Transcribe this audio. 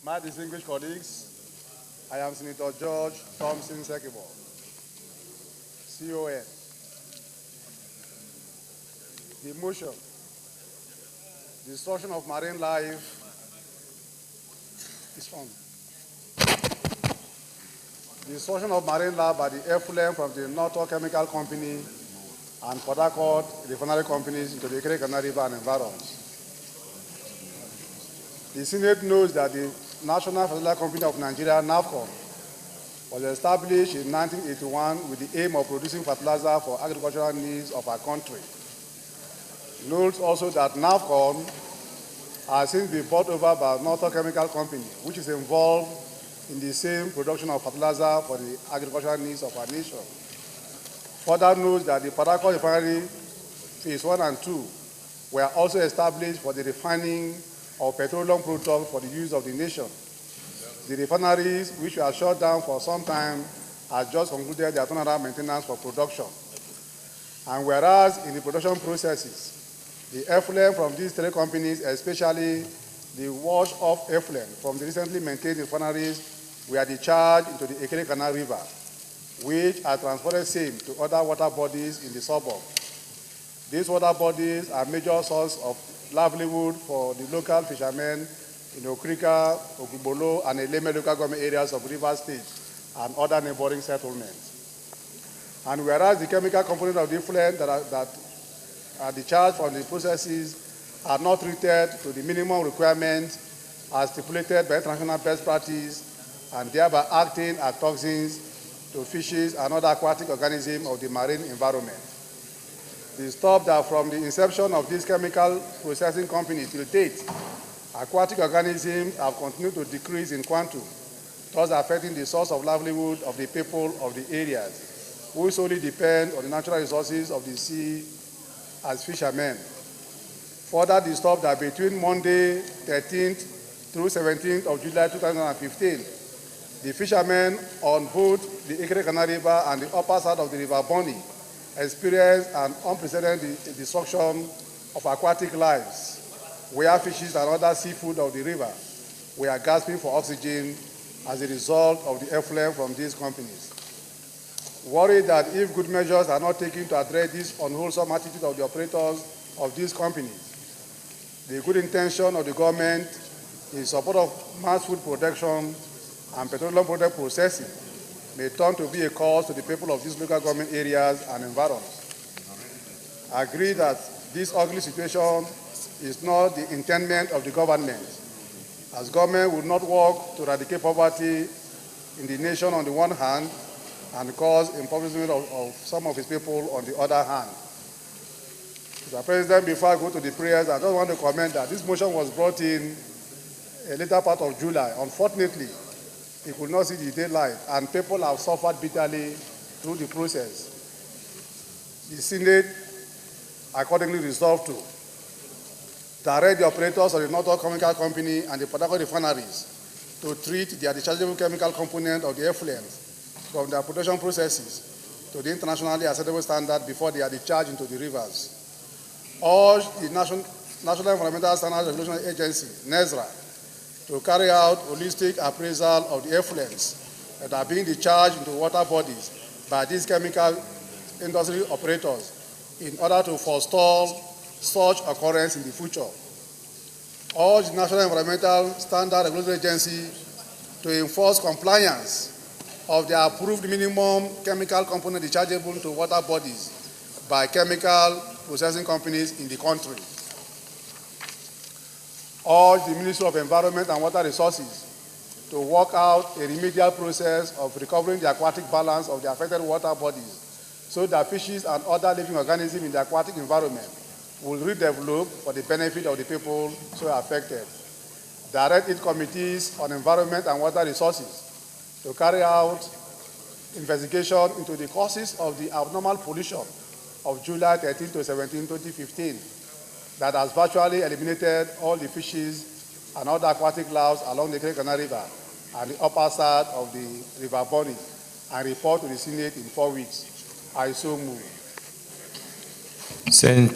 My distinguished colleagues, I am Senator George Thompson Sekebo, CON. The motion, destruction of marine life, is on. The destruction of marine life by the effluent from the Noto Chemical Company and Port Harcourt refinery companies into the Canary River and environs. The Senate knows that the National Fertilizer Company of Nigeria, NAFCON, was established in 1981 with the aim of producing fertilizer for agricultural needs of our country. Notes also that NAFCON has since been bought over by Noto Chemical Company, which is involved in the same production of fertilizer for the agricultural needs of our nation. Further notes that the Port Harcourt refinery phase 1 and 2 were also established for the refining of petroleum products for the use of the nation. The refineries, which were shut down for some time, have just concluded their turnaround maintenance for production. And whereas in the production processes, the effluent from these three companies, especially the wash-off effluent from the recently maintained refineries, were discharged into the Canary River, which are transported same to other water bodies in the suburb. These water bodies are major source of livelihood for the local fishermen in Okrika, Okubolo, and Eleme local government areas of River State and other neighboring settlements. And whereas the chemical component of the effluent that are discharged from the processes are not treated to the minimum requirements as stipulated by international best practice, and thereby acting as toxins to fishes and other aquatic organisms of the marine environment. The stop that from the inception of this chemical processing company till date, aquatic organisms have continued to decrease in quantum, thus affecting the source of livelihood of the people of the areas, who solely depend on the natural resources of the sea as fishermen. Further, the stop that between Monday 13th through 17th of July 2015, the fishermen on both the Canary River and the upper side of the River Bonny experienced an unprecedented destruction of aquatic lives, where fishes and other seafood of the river were gasping for oxygen as a result of the effluent from these companies. Worried that if good measures are not taken to address this unwholesome attitude of the operators of these companies, the good intention of the government in support of mass food production and petroleum product processing may turn to be a cause to the people of these local government areas and environs. I agree that this ugly situation is not the intendment of the government, as government would not work to eradicate poverty in the nation on the one hand and cause impoverishment of some of its people on the other hand. Mr. President, before I go to the prayers, I just want to comment that this motion was brought in a later part of July. Unfortunately, it could not see the daylight, and people have suffered bitterly through the process. The Senate accordingly resolved to direct the operators of the Noto Chemical Company and the Port Harcourt refineries to treat their dischargeable chemical component of the effluent from their production processes to the internationally acceptable standard before they are discharged into the rivers. Urge the National Environmental Standards Regulation Agency, NESRA, to carry out holistic appraisal of the effluents that are being discharged into water bodies by these chemical industry operators in order to forestall such occurrence in the future. Urge the National Environmental Standard Regulatory Agency to enforce compliance of the approved minimum chemical component dischargeable to water bodies by chemical processing companies in the country. Urge the Ministry of Environment and Water Resources to work out a remedial process of recovering the aquatic balance of the affected water bodies so that fishes and other living organisms in the aquatic environment will redevelop for the benefit of the people so affected. Direct its committees on environment and water resources to carry out investigation into the causes of the abnormal pollution of July 13 to 17, 2015, that has virtually eliminated all the fishes and other aquatic lives along the Canary River and the upper side of the River Bonny, and report to the Senate in 4 weeks. I so move. Senator